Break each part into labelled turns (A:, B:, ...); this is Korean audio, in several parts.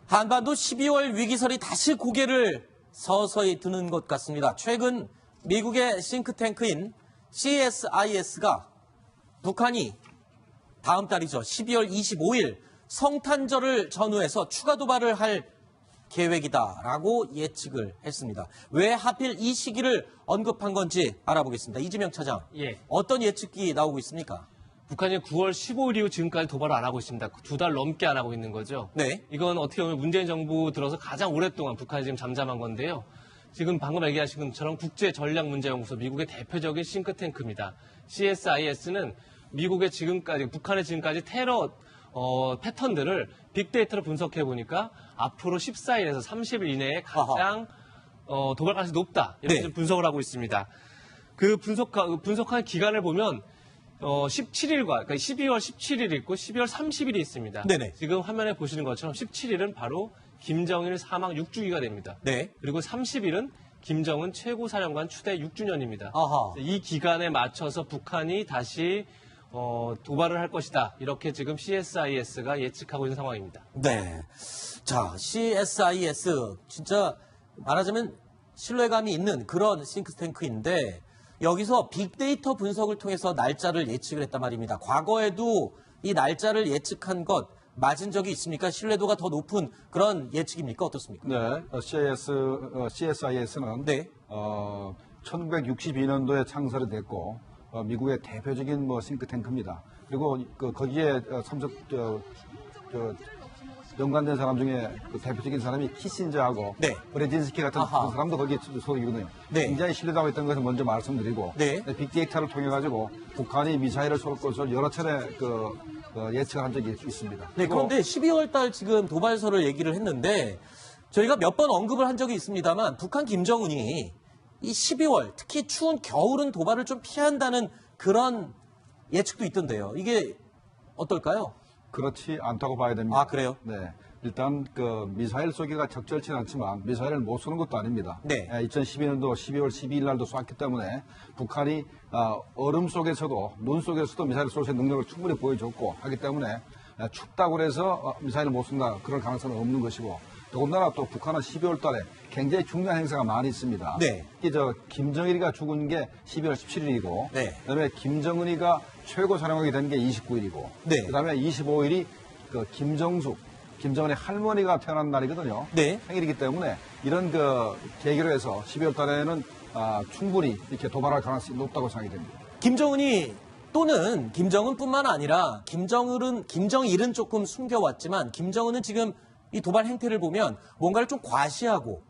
A: 한반도 12월 위기설이 다시 고개를 서서히 드는 것 같습니다. 최근 미국의 싱크탱크인 CSIS가 북한이 다음 달이죠. 12월 25일 성탄절을 전후해서 추가 도발을 할 계획이다라고 예측을 했습니다. 왜 하필 이 시기를 언급한 건지 알아보겠습니다. 이지명 차장, 어떤 예측이 나오고 있습니까?
B: 북한이 9월 15일 이후 지금까지 도발을 안 하고 있습니다. 2달 넘게 안 하고 있는 거죠.
A: 네.
B: 이건 어떻게 보면 문재인 정부 들어서 가장 오랫동안 북한이 지금 잠잠한 건데요. 지금 방금 얘기하신 것처럼 국제전략문제연구소 미국의 대표적인 싱크탱크입니다. CSIS는 미국의 지금까지, 북한의 지금까지 테러 패턴들을 빅데이터로 분석해 보니까 앞으로 14일에서 30일 이내에 가장 도발 가능성이 높다. 이렇게
A: 네.
B: 분석을 하고 있습니다. 그 분석한 기간을 보면 17일과, 그러니까 12월 17일이 있고 12월 30일이 있습니다.
A: 네네.
B: 지금 화면에 보시는 것처럼 17일은 바로 김정일 사망 6주기가 됩니다.
A: 네.
B: 그리고 30일은 김정은 최고사령관 추대 6주년입니다.
A: 아하.
B: 이 기간에 맞춰서 북한이 다시 도발을 할 것이다. 이렇게 지금 CSIS가 예측하고 있는 상황입니다.
A: 네. 자, CSIS 진짜 말하자면 신뢰감이 있는 그런 싱크탱크인데 여기서 빅데이터 분석을 통해서 날짜를 예측을 했단 말입니다. 과거에도 이 날짜를 예측한 것 맞은 적이 있습니까? 신뢰도가 더 높은 그런 예측입니까? 어떻습니까?
C: 네, CSIS는
A: 네.
C: 1962년도에 창설이 됐고 미국의 대표적인 싱크탱크입니다. 그리고 거기에 연관된 사람 중에 대표적인 사람이 키신저하고
A: 네.
C: 브레진스키 같은
A: 아하.
C: 그 사람도 거기에 소속이거든요.
A: 네.
C: 굉장히 신뢰도가 있다는 것을 먼저 말씀드리고
A: 네.
C: 빅데이터를 통해 가지고 북한이 미사일을 쏠 것을 여러 차례 예측을 한 적이 있습니다.
A: 네, 그런데 12월 달 지금 도발설을 얘기를 했는데 저희가 몇 번 언급을 한 적이 있습니다만 북한 김정은이 이 12월 특히 추운 겨울은 도발을 좀 피한다는 그런 예측도 있던데요. 이게 어떨까요?
C: 그렇지 않다고 봐야 됩니다.
A: 아, 그래요?
C: 네. 일단 미사일 쏘기가 적절치는 않지만 미사일을 못 쏘는 것도 아닙니다.
A: 네.
C: 2012년도 12월 12일 날도 쐈기 때문에 북한이 얼음 속에서도 눈 속에서도 미사일을 쏠 수 있는 능력을 충분히 보여줬고 하기 때문에 춥다고 해서 미사일을 못 쏜다 그런 가능성은 없는 것이고 더군다나 또 북한은 12월 달에 굉장히 중요한 행사가 많이 있습니다.
A: 네.
C: 특히 김정일이가 죽은 게 12월 17일이고
A: 네.
C: 그다음에 김정은이가 최고 사령관이 된 게 29일이고
A: 네.
C: 그다음에 25일이 김정은의 할머니가 태어난 날이거든요.
A: 네.
C: 생일이기 때문에 이런 계기로 해서 12월 달에는 충분히 이렇게 도발할 가능성이 높다고 생각이 됩니다.
A: 김정은이 또는 김정은뿐만 아니라 김정일은 조금 숨겨왔지만 김정은은 지금 이 도발 행태를 보면 뭔가를 좀 과시하고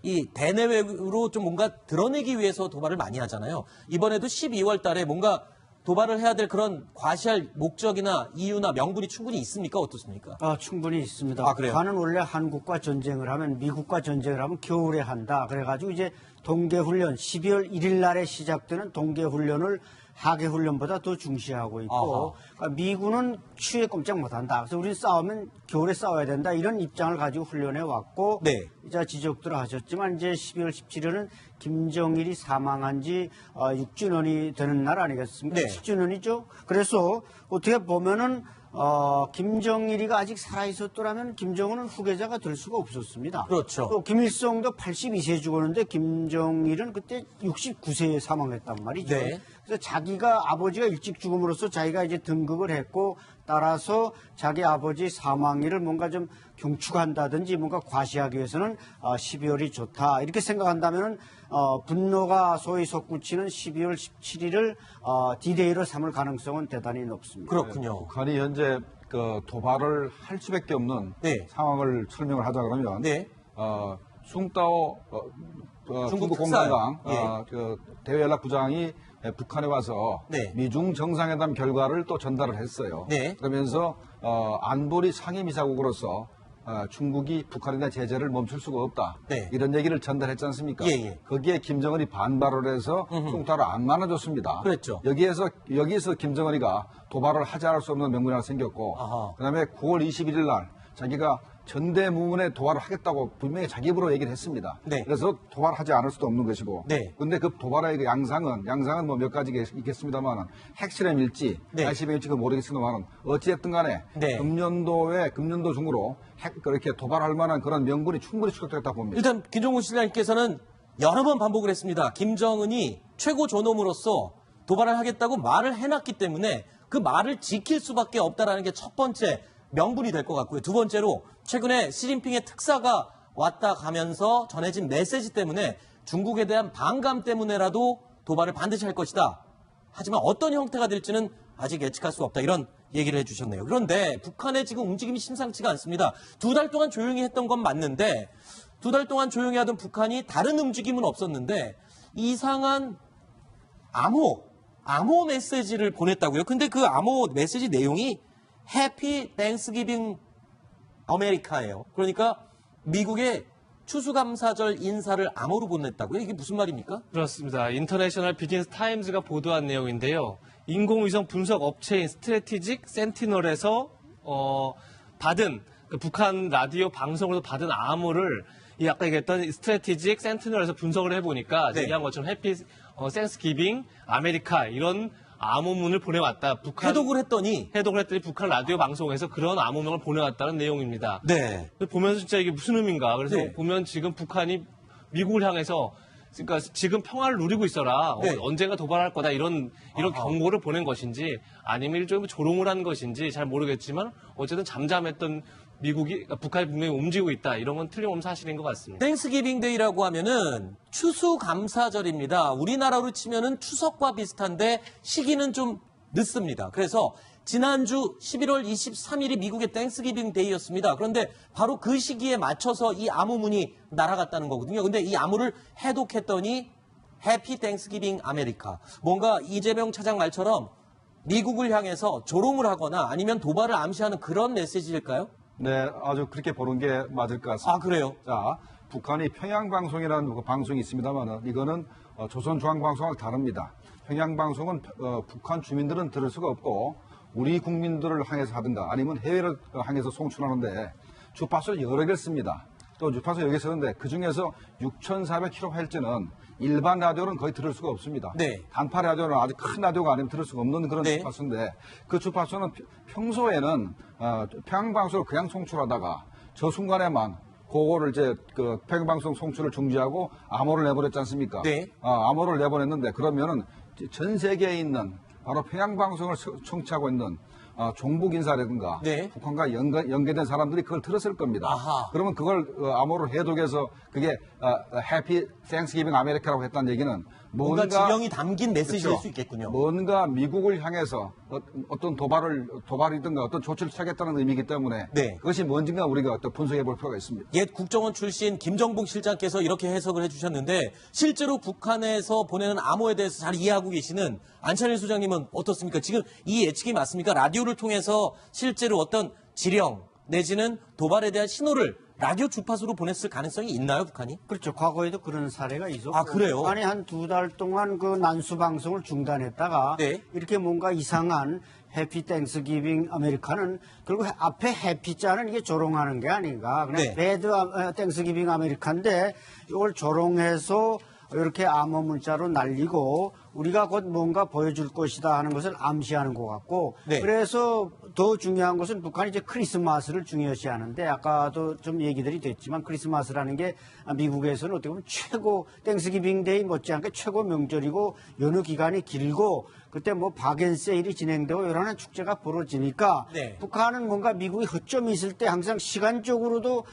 A: 이 대내외로 좀 뭔가 드러내기 위해서 도발을 많이 하잖아요. 이번에도 12월 달에 뭔가 도발을 해야 될 그런 과시할 목적이나 이유나 명분이 충분히 있습니까? 어떻습니까?
D: 충분히 있습니다.
A: 아, 그래요?
D: 북한은 원래 한국과 전쟁을 하면 미국과 전쟁을 하면 겨울에 한다. 그래가지고 이제 동계훈련 12월 1일 날에 시작되는 동계훈련을 하계훈련보다 더 중시하고 있고 그러니까 미군은 추위에 꼼짝 못한다. 그래서 우리는 싸우면 겨울에 싸워야 된다. 이런 입장을 가지고 훈련해 왔고
A: 네.
D: 이제 지적들을 하셨지만 이제 12월 17일은 김정일이 사망한 지 6주년이 되는 날 아니겠습니까?
A: 네.
D: 10주년이죠. 그래서 어떻게 보면은 김정일이가 아직 살아있었더라면 김정은은 후계자가 될 수가 없었습니다.
A: 그렇죠.
D: 또 김일성도 82세에 죽었는데 김정일은 그때 69세에 사망했단 말이죠.
A: 네.
D: 그래서 자기가 아버지가 일찍 죽음으로써 자기가 이제 등극을 했고 따라서 자기 아버지 사망일을 뭔가 좀 경축한다든지 뭔가 과시하기 위해서는 12월이 좋다 이렇게 생각한다면은 분노가 소위 솟구치는 12월 17일을 디데이로 삼을 가능성은 대단히 높습니다.
A: 그렇군요.
C: 북한이 현재 도발을 할 수밖에 없는
A: 네.
C: 상황을 설명을 하자 그러면
A: 네.
C: 숭따오 중국
A: 특사요.
C: 공산당 대외연락부장이 북한에 와서
A: 네.
C: 미중 정상회담 결과를 또 전달을 했어요.
A: 네.
C: 그러면서 안보리 상임이사국으로서 중국이 북한에 대한 제재를 멈출 수가 없다.
A: 네.
C: 이런 얘기를 전달했지 않습니까?
A: 예, 예.
C: 거기에 김정은이 반발을 해서 숭따오를 안 만나줬습니다.
A: 그랬죠.
C: 여기에서 김정은이가 도발을 하지 않을 수 없는 명분이 하나 생겼고
A: 아하.
C: 그다음에 9월 21일 날 자기가 전대무문에 도발을 하겠다고 분명히 자기 입으로 얘기를 했습니다.
A: 네.
C: 그래서 도발하지 않을 수도 없는 것이고.
A: 네.
C: 근데 그 도발의 그 양상은 뭐 몇 가지 있겠습니다만 핵실험일지,
A: 네.
C: 핵실험일지 모르겠습니다만 어찌됐든 간에
A: 네.
C: 금년도 중으로 그렇게 도발할 만한 그런 명분이 충분히 추격되었다 봅니다.
A: 일단 김종국 실장님께서는 여러 번 반복을 했습니다. 김정은이 최고 존엄으로서 도발을 하겠다고 말을 해놨기 때문에 그 말을 지킬 수밖에 없다라는 게 첫 번째 명분이 될 것 같고요. 두 번째로 최근에 시진핑의 특사가 왔다 가면서 전해진 메시지 때문에 중국에 대한 반감 때문에라도 도발을 반드시 할 것이다. 하지만 어떤 형태가 될지는 아직 예측할 수 없다. 이런 얘기를 해주셨네요. 그런데 북한의 지금 움직임이 심상치가 않습니다. 2달 동안 조용히 했던 건 맞는데 2달 동안 조용히 하던 북한이 다른 움직임은 없었는데 이상한 암호 메시지를 보냈다고요. 근데 그 암호 메시지 내용이 해피 땡스기빙 아메리카예요. 그러니까 미국의 추수감사절 인사를 암호로 보냈다고요? 이게 무슨 말입니까?
B: 그렇습니다. 인터내셔널 비즈니스 타임즈가 보도한 내용인데요. 인공위성 분석 업체인 스트래티직 센티널에서 받은 그 북한 라디오 방송으로 받은 암호를 이 아까 얘기했던 스트래티직 센티널에서 분석을 해보니까
A: 네.
B: 얘기한 것처럼 해피 땡스기빙 아메리카 이런 암호문을 보내왔다.
A: 해독을 했더니
B: 해독을 했더니 북한 라디오 방송에서 그런 암호명을 보내왔다는 내용입니다.
A: 네.
B: 보면서 진짜 이게 무슨 의미인가. 그래서
A: 네.
B: 보면 지금 북한이 미국을 향해서 그러니까 지금 평화를 누리고 있어라.
A: 네.
B: 언젠가 도발할 거다. 이런
A: 아하.
B: 경고를 보낸 것인지 아니면 일종의 조롱을 한 것인지 잘 모르겠지만 어쨌든 잠잠했던 북한이 분명히 움직이고 있다. 이런 건 틀림없는 사실인 것 같습니다.
A: 땡스기빙 데이라고 하면은 추수감사절입니다. 우리나라로 치면은 추석과 비슷한데 시기는 좀 늦습니다. 그래서 지난주 11월 23일이 미국의 땡스기빙 데이였습니다. 그런데 바로 그 시기에 맞춰서 이 암호문이 날아갔다는 거거든요. 근데 이 암호를 해독했더니 해피 땡스기빙 아메리카. 뭔가 이재명 차장 말처럼 미국을 향해서 조롱을 하거나 아니면 도발을 암시하는 그런 메시지일까요?
C: 네, 아주 그렇게 보는 게 맞을 것 같습니다.
A: 아, 그래요?
C: 자, 북한이 평양방송이라는 그 방송이 있습니다만 이거는 조선중앙방송하고 다릅니다. 평양방송은 북한 주민들은 들을 수가 없고 우리 국민들을 향해서 하든가 아니면 해외를 향해서 송출하는데 주파수를 여러 개를 씁니다. 또 주파수 여러 개 쓰는데 그중에서 6,400kHz는 일반 라디오는 거의 들을 수가 없습니다.
A: 네.
C: 단파 라디오는 아주 큰 라디오가 아니면 들을 수가 없는 그런
A: 네.
C: 주파수인데 그 주파수는 평소에는 평양방송을 그냥 송출하다가 저 순간에만 그거를 이제 그 평양방송 송출을 중지하고 암호를 내보냈지 않습니까?
A: 네.
C: 암호를 내보냈는데 그러면은 전 세계에 있는 바로 평양방송을 청취하고 있는 종북 인사라든가
A: 네.
C: 북한과 연계된 사람들이 그걸 들었을 겁니다.
A: 아하.
C: 그러면 그걸 암호로 해독해서 그게 해피 땡스기빙 아메리카라고 했다는 얘기는
A: 뭔가 지령이 담긴 메시지일
C: 그렇죠.
A: 수 있겠군요.
C: 뭔가 미국을 향해서 어떤 도발이든가 어떤 조치를 취하겠다는 의미이기 때문에
A: 네.
C: 그것이 뭔지가 우리가 어떤 분석해 볼 필요가 있습니다.
A: 옛 국정원 출신 김정복 실장께서 이렇게 해석을 해주셨는데 실제로 북한에서 보내는 암호에 대해서 잘 이해하고 계시는 안찬일 소장님은 어떻습니까? 지금 이 예측이 맞습니까? 라디오를 통해서 실제로 어떤 지령 내지는 도발에 대한 신호를 라디오 주파수로 보냈을 가능성이 있나요, 북한이?
D: 그렇죠. 과거에도 그런 사례가 있었고.
A: 아, 그래요?
D: 북한이 한 2달 동안 그 난수 방송을 중단했다가
A: 네.
D: 이렇게 뭔가 이상한 해피 땡스기빙 아메리카는 결국 앞에 해피자는 이게 조롱하는 게 아닌가. 그냥
A: 네.
D: 배드 땡스기빙 아메리카인데 이걸 조롱해서 이렇게 암호 문자로 날리고 우리가 곧 뭔가 보여줄 것이다 하는 것을 암시하는 것 같고
A: 네.
D: 그래서 더 중요한 것은 북한이 이제 크리스마스를 중요시하는데 아까도 좀 얘기들이 됐지만 크리스마스라는 게 미국에서는 어떻게 보면 최고 땡스기빙 데이 못지않게 최고 명절이고 연휴 기간이 길고 그때 뭐 박앤세일이 진행되고 여러 가지 축제가 벌어지니까
A: 네.
D: 북한은 뭔가 미국이 허점이 있을 때 항상 시간적으로도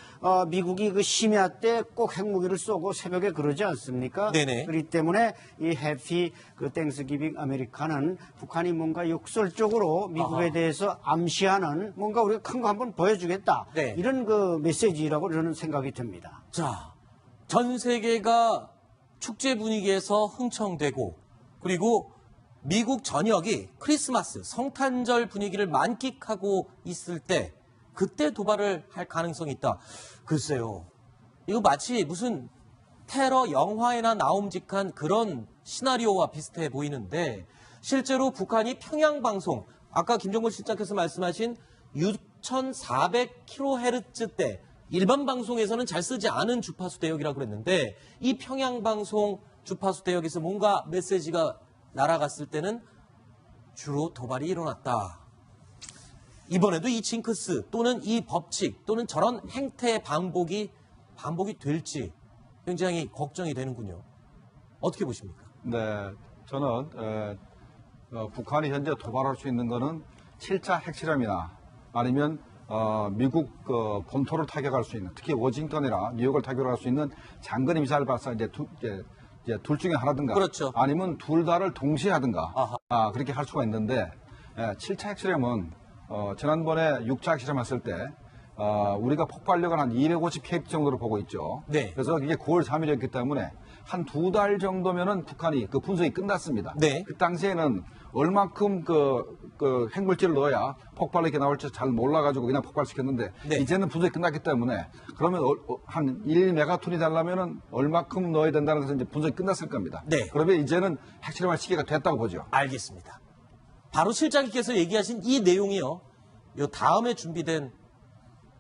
D: 미국이 그 심야 때 꼭 핵무기를 쏘고 새벽에 그러지 않습니까?
A: 네네.
D: 그렇기 때문에 이 해피 그 땡스기빙 아메리카는 북한이 뭔가 역설적으로 미국에
A: 아하.
D: 대해서 암시하는 뭔가 우리가 큰 거 한번 보여주겠다.
A: 네.
D: 이런 그 메시지라고 저는 생각이 듭니다.
A: 자, 전 세계가 축제 분위기에서 흥청되고 그리고 미국 전역이 크리스마스, 성탄절 분위기를 만끽하고 있을 때 그때 도발을 할 가능성이 있다. 글쎄요. 이거 마치 무슨 테러 영화에나 나옴직한 그런 시나리오와 비슷해 보이는데 실제로 북한이 평양방송, 아까 김정근 실장께서 말씀하신 6400kHz 대 일반 방송에서는 잘 쓰지 않은 주파수 대역이라고 그랬는데 이 평양 방송 주파수 대역에서 뭔가 메시지가 날아갔을 때는 주로 도발이 일어났다. 이번에도 이 징크스 또는 이 법칙 또는 저런 행태의 반복이 될지 굉장히 걱정이 되는군요. 어떻게 보십니까?
C: 네, 저는 북한이 현재 도발할 수 있는 거는 7차 핵실험이나 아니면 미국 본토를 타격할 수 있는, 특히 워싱턴이나 뉴욕을 타격할 수 있는 장거리 미사일 발사 이제 둘 중에 하나든가,
A: 그렇죠.
C: 아니면 둘 다를 동시에 하든가,
A: 아하.
C: 그렇게 할 수가 있는데 7차 핵실험은 지난번에 6차 핵실험 했을 때 우리가 폭발력은 한 250km 정도로 보고 있죠.
A: 네.
C: 그래서 이게 9월 3일이었기 때문에 한 2달 정도면은 북한이 그 분석이 끝났습니다.
A: 네.
C: 그 당시에는 얼만큼 그 핵물질을 넣어야 폭발력이 나올지 잘 몰라가지고 그냥 폭발시켰는데
A: 네.
C: 이제는 분석이 끝났기 때문에 그러면 한 1메가톤이 되려면은 얼만큼 넣어야 된다는 것은 이제 분석이 끝났을 겁니다.
A: 네.
C: 그러면 이제는 핵실험할 시기가 됐다고 보죠.
A: 알겠습니다. 바로 실장님께서 얘기하신 이 내용이요. 요 다음에 준비된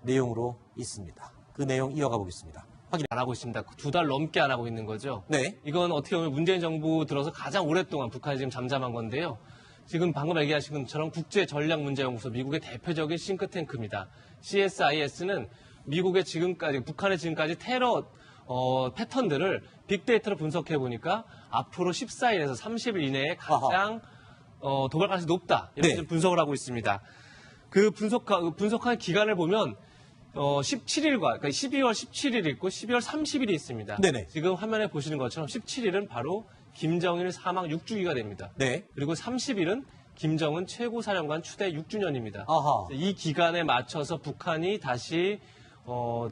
A: 내용으로 있습니다. 그 내용 이어가 보겠습니다.
B: 안 하고 있습니다. 2달 넘게 안 하고 있는 거죠.
A: 네.
B: 이건 어떻게 보면 문재인 정부 들어서 가장 오랫동안 북한이 지금 잠잠한 건데요. 지금 방금 얘기하신 것처럼 국제전략문제연구소 미국의 대표적인 싱크탱크입니다. CSIS는 미국의 지금까지 북한의 지금까지 테러 패턴들을 빅데이터로 분석해 보니까 앞으로 14일에서 30일 이내에 가장 도발 가능성이 높다 이렇게
A: 네.
B: 좀 분석을 하고 있습니다. 그 분석한 기간을 보면 17일과 그러니까 12월 17일 있고 12월 30일이 있습니다.
A: 네네.
B: 지금 화면에 보시는 것처럼 17일은 바로 김정일 사망 6주기가 됩니다.
A: 네.
B: 그리고 30일은 김정은 최고사령관 추대 6주년입니다.
A: 아하.
B: 이 기간에 맞춰서 북한이 다시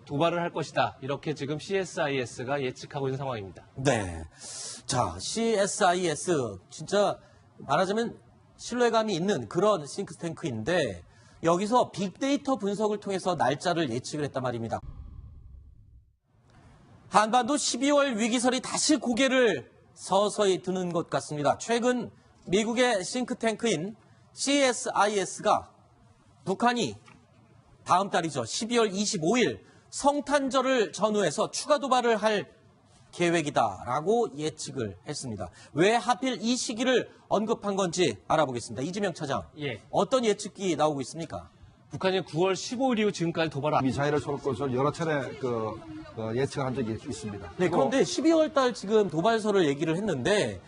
B: 도발을 할 것이다. 이렇게 지금 CSIS가 예측하고 있는 상황입니다.
A: 네. 자, CSIS 진짜 말하자면 신뢰감이 있는 그런 싱크탱크인데 여기서 빅데이터 분석을 통해서 날짜를 예측을 했단 말입니다. 한반도 12월 위기설이 다시 고개를 서서히 드는 것 같습니다. 최근 미국의 싱크탱크인 CSIS가 북한이 다음 달이죠. 12월 25일 성탄절을 전후해서 추가 도발을 할 계획이다라고 예측을 했습니다. 왜 하필 이 시기를 언급한 건지 알아보겠습니다. 이지명 차장,
B: 예.
A: 어떤 예측이 나오고 있습니까?
B: 북한이 9월 15일 이후 지금까지 도발을
C: 미사일을 쏠 것을 여러 차례 예측을 한 적이 있습니다.
A: 네, 그런데 12월 달 지금 도발설을 얘기를 했는데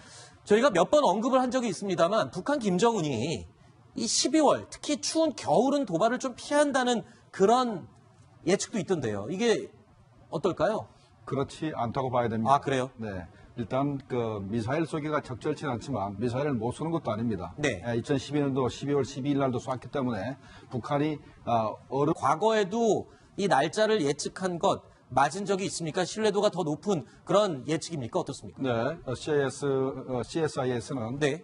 A: 저희가 몇 번 언급을 한 적이 있습니다만 북한 김정은이 이 12월 특히 추운 겨울은 도발을 좀 피한다는 그런 예측도 있던데요. 이게 어떨까요?
C: 그렇지 않다고 봐야 됩니다.
A: 아, 그래요?
C: 네. 일단 미사일 쏘기가 적절치는 않지만 미사일을 못 쏘는 것도 아닙니다.
A: 네.
C: 2012년도 12월 12일 날도 쐈기 때문에 북한이
A: 과거에도 이 날짜를 예측한 것 맞은 적이 있습니까? 신뢰도가 더 높은 그런 예측입니까? 어떻습니까?
C: 네, CSIS는
A: 네.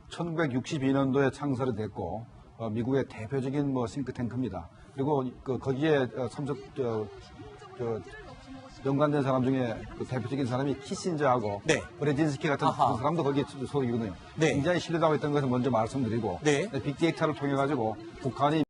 C: 1962년도에 창설이 됐고 미국의 대표적인 싱크탱크입니다. 그리고 거기에 연관된 사람 중에 대표적인 사람이 키신저하고
A: 네.
C: 브레진스키 같은
A: 아하.
C: 그 사람도 거기에 소속이거든요.
A: 네.
C: 굉장히 신뢰도가 있다는 것을 먼저 말씀드리고
A: 네.
C: 빅데이터를 통해 가지고 북한이